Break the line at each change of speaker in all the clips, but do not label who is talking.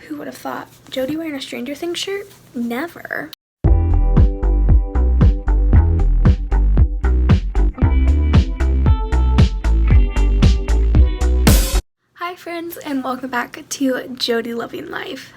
Who would have thought? Jody wearing a Stranger Things shirt? Never. Hi friends, and welcome back to Jody Loving Life.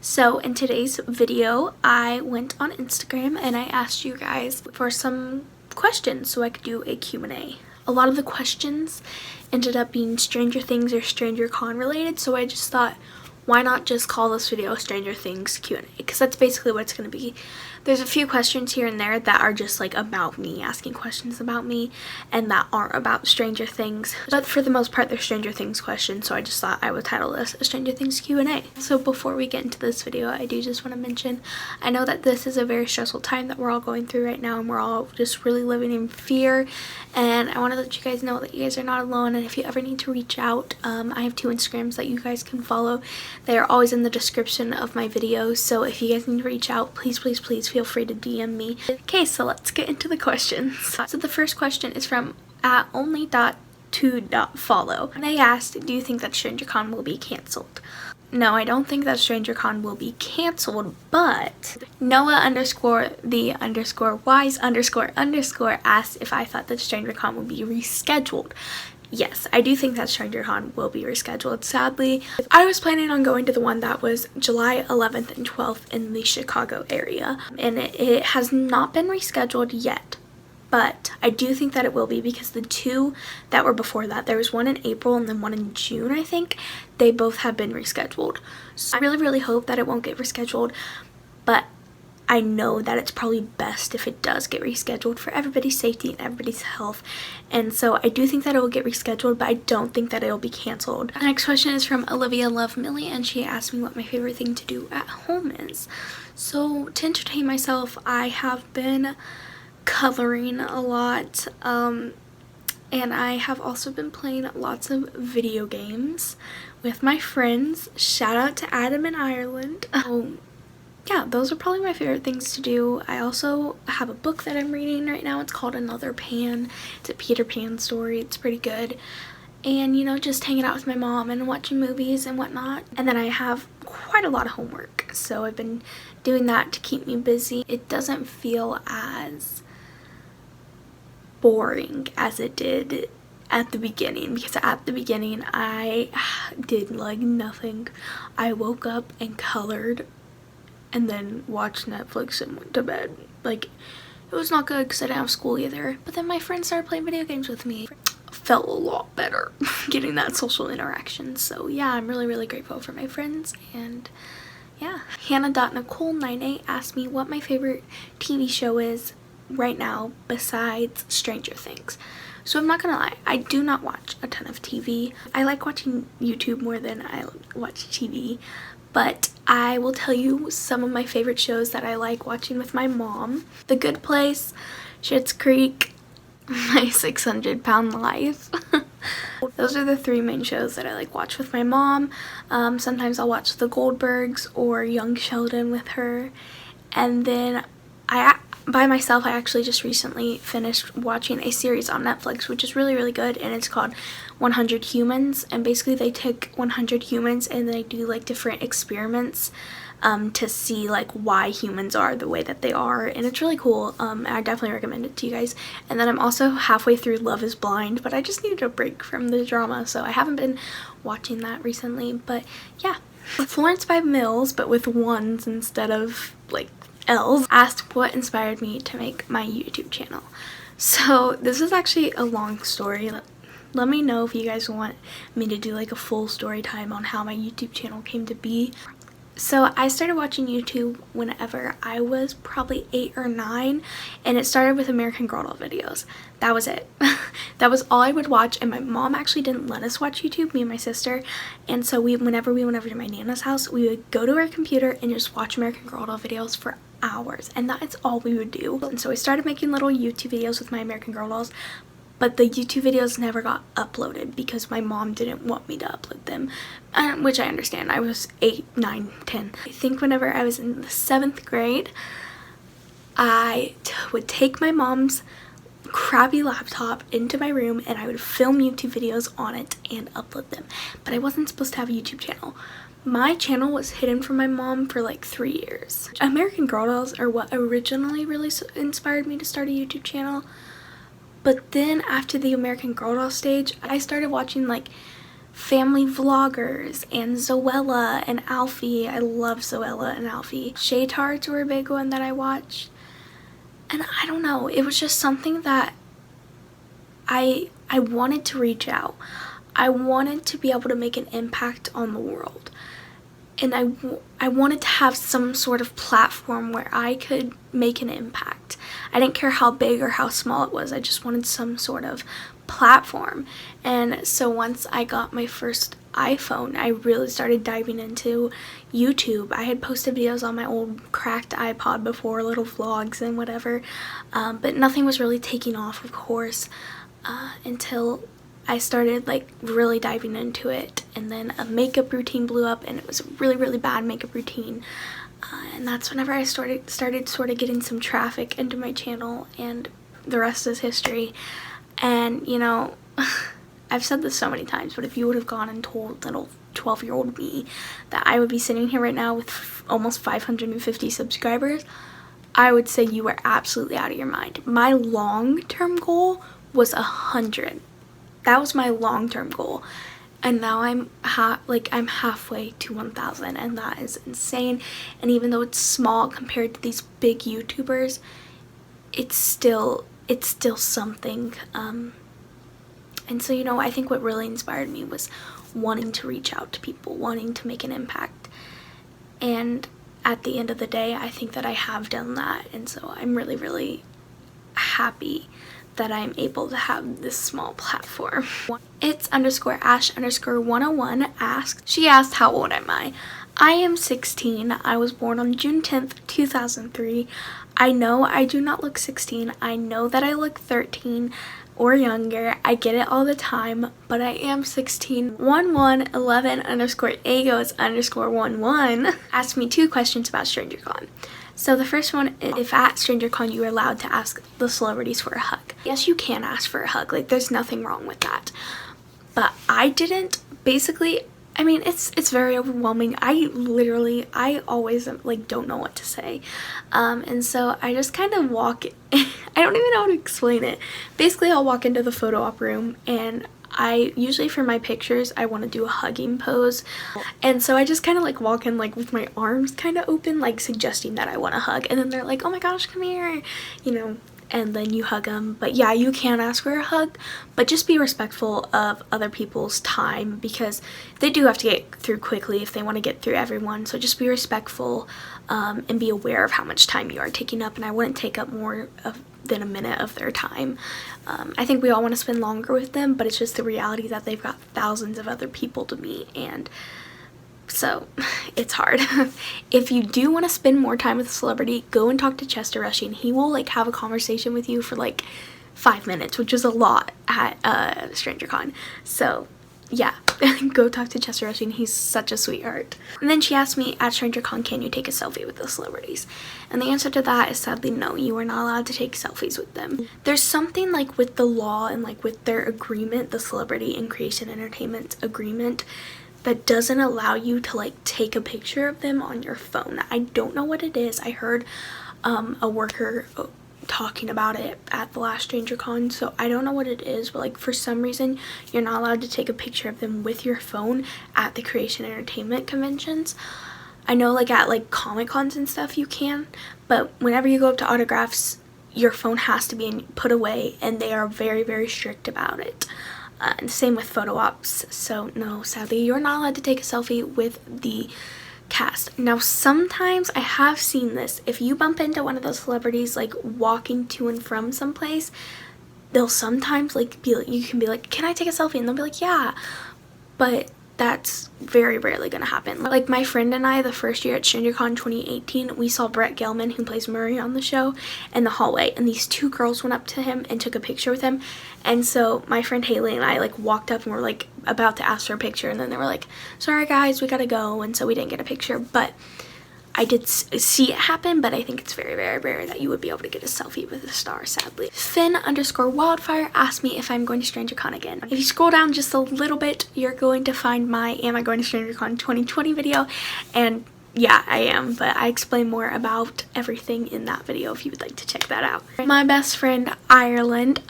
So in today's video, I went on Instagram and I asked you guys for some questions so I could do a Q&A. A lot of the questions ended up being Stranger Things or Stranger Con related, so I just thought, why not just call this video Stranger Things Q&A, because that's basically what it's going to be. There's a few questions here and there that are just like about me, asking questions about me, and that aren't about Stranger Things. But for the most part, they're Stranger Things questions, so I just thought I would title this a Stranger Things Q&A. So before we get into this video, I do just want to mention, I know that this is a very stressful time that we're all going through right now, and we're all just really living in fear, and I want to let you guys know that you guys are not alone, and if you ever need to reach out, I have 2 Instagrams that you guys can follow. They are always in the description of my videos, so if you guys need to reach out, please feel free to DM me. Okay, so let's get into the questions. So the first question is from @only.2.follow, and they asked, do you think that StrangerCon will be cancelled? No, I don't think that StrangerCon will be cancelled, but Noah_the_wise___ asked if I thought that StrangerCon would be rescheduled. Yes, I do think that StrangerCon will be rescheduled. Sadly, I was planning on going to the one that was July 11th and 12th in the Chicago area, and it has not been rescheduled yet. But I do think that it will be, because the 2 that were before that, there was one in April and then one in June, I think, they both have been rescheduled. So I really hope that it won't get rescheduled, but I know that it's probably best if it does get rescheduled for everybody's safety and everybody's health. And so I do think that it will get rescheduled, but I don't think that it will be canceled. The next question is from Olivia Love Millie, and she asked me what my favorite thing to do at home is. So to entertain myself, I have been coloring a lot, and I have also been playing lots of video games with my friends. Shout out to Adam in Ireland. Yeah, those are probably my favorite things to do. I also have a book that I'm reading right now. It's called Another Pan. It's a Peter Pan story. It's pretty good. And, you know, just hanging out with my mom and watching movies and whatnot. And then I have quite a lot of homework, so I've been doing that to keep me busy. It doesn't feel as boring as it did at the beginning, because at the beginning I did like nothing. I woke up and colored and then watched Netflix and went to bed. Like, it was not good because I didn't have school either. But then my friends started playing video games with me. Felt a lot better getting that social interaction. So yeah, I'm really grateful for my friends. And yeah, Hannah.Nicole98 asked me what my favorite TV show is right now besides Stranger Things. So I'm not gonna lie, I do not watch a ton of TV. I like watching YouTube more than I watch TV. But I will tell you some of my favorite shows that I like watching with my mom. The Good Place, Schitt's Creek, My 600-Pound Life. Those are the 3 main shows that I like watch with my mom. Sometimes I'll watch The Goldbergs or Young Sheldon with her. And then by myself, I actually just recently finished watching a series on Netflix, which is really good, and it's called 100 Humans, and basically they take 100 humans and they do like different experiments to see like why humans are the way that they are, and it's really cool. I definitely recommend it to you guys. And then I'm also halfway through Love is Blind, but I just needed a break from the drama, so I haven't been watching that recently. But yeah, Florence by Mills, but with ones instead of like L's, asked what inspired me to make my YouTube channel. So this is actually a long story. Let me know if you guys want me to do like a full story time on how my YouTube channel came to be. So I started watching YouTube whenever I was probably 8 or 9, and it started with American Girl doll videos. That was it. That was all I would watch, and my mom actually didn't let us watch YouTube, me and my sister, and so whenever we went over to my Nana's house, we would go to her computer and just watch American Girl doll videos for hours, and that's all we would do. And so I started making little YouTube videos with my American Girl dolls, but the YouTube videos never got uploaded because my mom didn't want me to upload them, which I understand. I was 8, 9, 10. I think whenever I was in the 7th grade, I would take my mom's crappy laptop into my room and I would film YouTube videos on it and upload them. But I wasn't supposed to have a YouTube channel. My channel was hidden from my mom for like 3 years. American Girl dolls are what originally really inspired me to start a YouTube channel. But then after the American Girl doll stage, I started watching like family vloggers and Zoella and Alfie. I love Zoella and Alfie. Shaytards were a big one that I watched. And I don't know, it was just something that I wanted to reach out. I wanted to be able to make an impact on the world. And I wanted to have some sort of platform where I could make an impact. I didn't care how big or how small it was. I just wanted some sort of platform. And so once I got my first iPhone, I really started diving into YouTube. I had posted videos on my old cracked iPod before, little vlogs and whatever, but nothing was really taking off, of course, until I started like really diving into it. And then a makeup routine blew up, and it was a really, really bad makeup routine. And that's whenever I started sort of getting some traffic into my channel, and the rest is history. And you know, I've said this so many times, but if you would have gone and told little 12-year-old me that I would be sitting here right now with almost 550 subscribers, I would say you were absolutely out of your mind. My long-term goal was 100. That was my long-term goal. And now I'm halfway to 1,000, and that is insane. And even though it's small compared to these big YouTubers, it's still something. And so, you know, I think what really inspired me was wanting to reach out to people, wanting to make an impact. And at the end of the day, I think that I have done that. And so I'm really, really happy that I'm able to have this small platform. It's _Ash_101 asks, she asked, how old am I? I am 16. I was born on June 10th, 2003. I know I do not look 16. I know that I look 13 or younger. I get it all the time, but I am 16. 1111_agos_11 asked me 2 questions about StrangerCon. So the first one, if at StrangerCon you are allowed to ask the celebrities for a hug. Yes, you can ask for a hug. Like, there's nothing wrong with that. But I didn't. Basically, I mean, it's very overwhelming. I always like don't know what to say. And so I just kind of walk, I don't even know how to explain it. Basically, I'll walk into the photo op room, and I usually, for my pictures, I want to do a hugging pose. And so I just kind of like walk in like with my arms kind of open, like suggesting that I want to hug. And then they're like, oh my gosh, come here, you know, and then you hug them. But yeah, you can ask for a hug, but just be respectful of other people's time, because they do have to get through quickly if they want to get through everyone. So just be respectful and be aware of how much time you are taking up. And I wouldn't take up more than a minute of their time. I think we all want to spend longer with them, but it's just the reality that they've got thousands of other people to meet, and so it's hard. If you do want to spend more time with a celebrity, go and talk to Chester Rushing, and he will like have a conversation with you for like 5 minutes, which is a lot at StrangerCon. So yeah, go talk to Chester Rushing. He's such a sweetheart. And then she asked me, at StrangerCon, can you take a selfie with the celebrities? And the answer to that is sadly no. You are not allowed to take selfies with them. There's something like with the law and like with their agreement, the Celebrity and Creation Entertainment agreement, that doesn't allow you to like take a picture of them on your phone. I don't know what it is. I heard a worker talking about it at the last StrangerCon, so I don't know what it is, but like for some reason you're not allowed to take a picture of them with your phone at the Creation Entertainment conventions. I know like at like Comic Cons and stuff you can, but whenever you go up to autographs, your phone has to be put away, and they are very, very strict about it. And same with photo ops. So no, sadly you're not allowed to take a selfie with the cast. Now sometimes I have seen this. If you bump into one of those celebrities like walking to and from someplace, they'll sometimes like be like, you can be like, can I take a selfie? And they'll be like, yeah. But that's very rarely gonna happen. Like my friend and I, the first year at StrangerCon 2018, we saw Brett Gelman, who plays Murray on the show, in the hallway, and these 2 girls went up to him and took a picture with him. And so my friend Haley and I like walked up and were like about to ask for a picture, and then they were like, sorry guys, we gotta go, and so we didn't get a picture. But I did see it happen, but I think it's very, very rare that you would be able to get a selfie with a star, sadly. Finn_wildfire asked me if I'm going to StrangerCon again. If you scroll down just a little bit, you're going to find my Am I Going to StrangerCon 2020 video, and yeah, I am, but I explain more about everything in that video if you would like to check that out. My best friend, Ireland,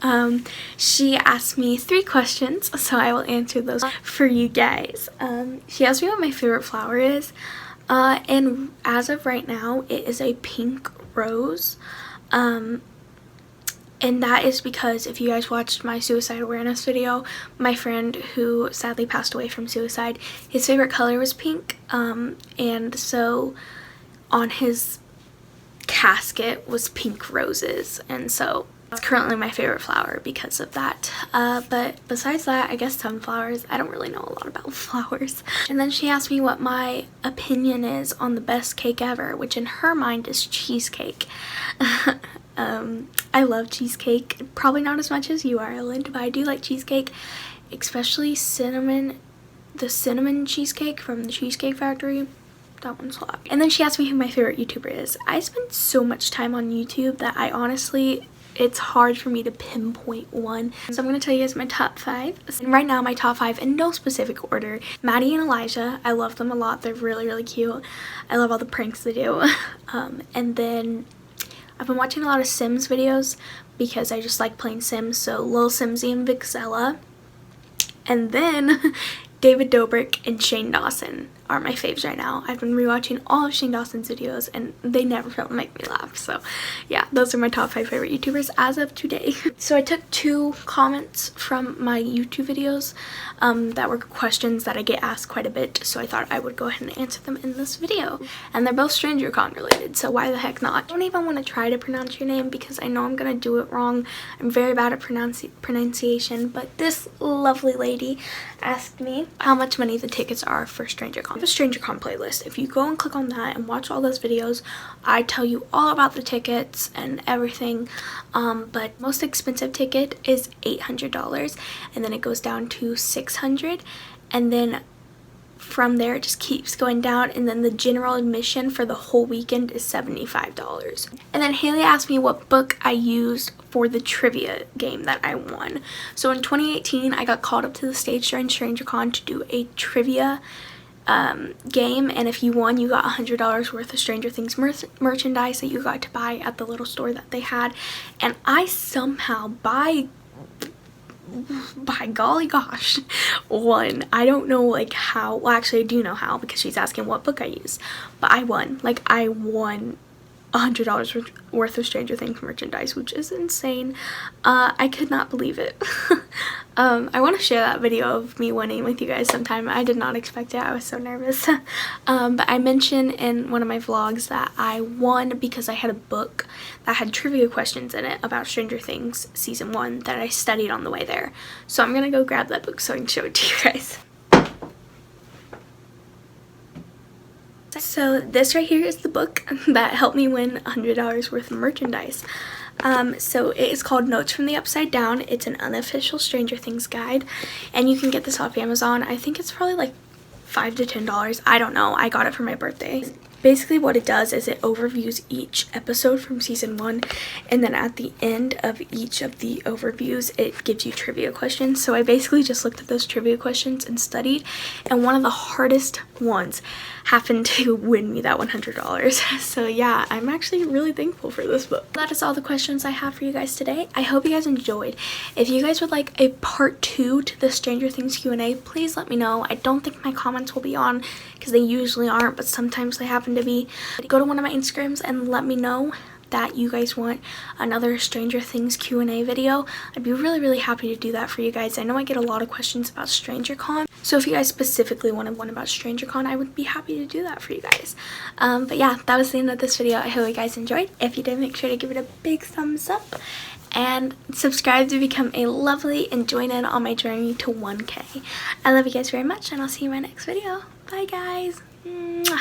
she asked me 3 questions, so I will answer those for you guys. She asked me what my favorite flower is, and as of right now, it is a pink rose. And that is because if you guys watched my suicide awareness video, my friend who sadly passed away from suicide, his favorite color was pink. And so on his casket was pink roses. And so it's currently my favorite flower because of that. But besides that, I guess sunflowers. I don't really know a lot about flowers. And then she asked me what my opinion is on the best cake ever, which in her mind is cheesecake. I love cheesecake, probably not as much as you, Ireland, but I do like cheesecake, especially the cinnamon cheesecake from the Cheesecake Factory. That one's hot. And then she asked me who my favorite YouTuber is. I spend so much time on YouTube that I honestly, it's hard for me to pinpoint one. So I'm going to tell you guys my top 5. And right now, my top 5 in no specific order. Maddie and Elijah, I love them a lot. They're really, really cute. I love all the pranks they do. And then I've been watching a lot of Sims videos because I just like playing Sims, so Lil Simsy and Vixella. And then David Dobrik and Shane Dawson are my faves right now. I've been rewatching all of Shane Dawson's videos and they never fail to make me laugh. So yeah, those are my top 5 favorite YouTubers as of today. So I took 2 comments from my YouTube videos that were questions that I get asked quite a bit. So I thought I would go ahead and answer them in this video. And they're both StrangerCon related, so why the heck not? I don't even want to try to pronounce your name because I know I'm going to do it wrong. I'm very bad at pronunciation, but this lovely lady asked me how much money the tickets are for StrangerCon. I have a StrangerCon playlist. If you go and click on that and watch all those videos, I tell you all about the tickets and everything. But most expensive ticket is $800, and then it goes down to $600, and then from there it just keeps going down, and then the general admission for the whole weekend is $75. And then Haley asked me what book I used for the trivia game that I won. So in 2018 I got called up to the stage during StrangerCon to do a trivia game, and if you won, you got $100 worth of Stranger Things merchandise that you got to buy at the little store that they had. And I somehow, by golly gosh, won. I don't know like how. Well, actually I do know how, because she's asking what book I used, but I won. Like, I won $100 worth of Stranger Things merchandise, which is insane. I could not believe it. I want to share that video of me winning with you guys sometime. I did not expect it. I was so nervous. But I mentioned in one of my vlogs that I won because I had a book that had trivia questions in it about Stranger Things season 1 that I studied on the way there. So I'm gonna go grab that book so I can show it to you guys. So this right here is the book that helped me win $100 worth of merchandise. So it is called Notes from the Upside Down. It's an unofficial Stranger Things guide, and you can get this off Amazon. I think it's probably like $5 to $10. I don't know. I got it for my birthday. Basically what it does is it overviews each episode from season 1, and then at the end of each of the overviews it gives you trivia questions. So I basically just looked at those trivia questions and studied, and one of the hardest ones happened to win me that $100. So yeah, I'm actually really thankful for this book. That is all the questions I have for you guys today. I hope you guys enjoyed. If you guys would like a part 2 to the Stranger Things Q&A, please let me know. I don't think my comments will be on because they usually aren't, but sometimes they happen to be. Go to one of my Instagrams and let me know that you guys want another Stranger Things Q&A video. I'd be really, really happy to do that for you guys. I know I get a lot of questions about StrangerCon, so if you guys specifically wanted one about StrangerCon, I would be happy to do that for you guys. But yeah, that was the end of this video. I hope you guys enjoyed. If you did, make sure to give it a big thumbs up and subscribe to become a lovely and join in on my journey to 1K. I love you guys very much, and I'll see you in my next video. Bye guys. Mwah.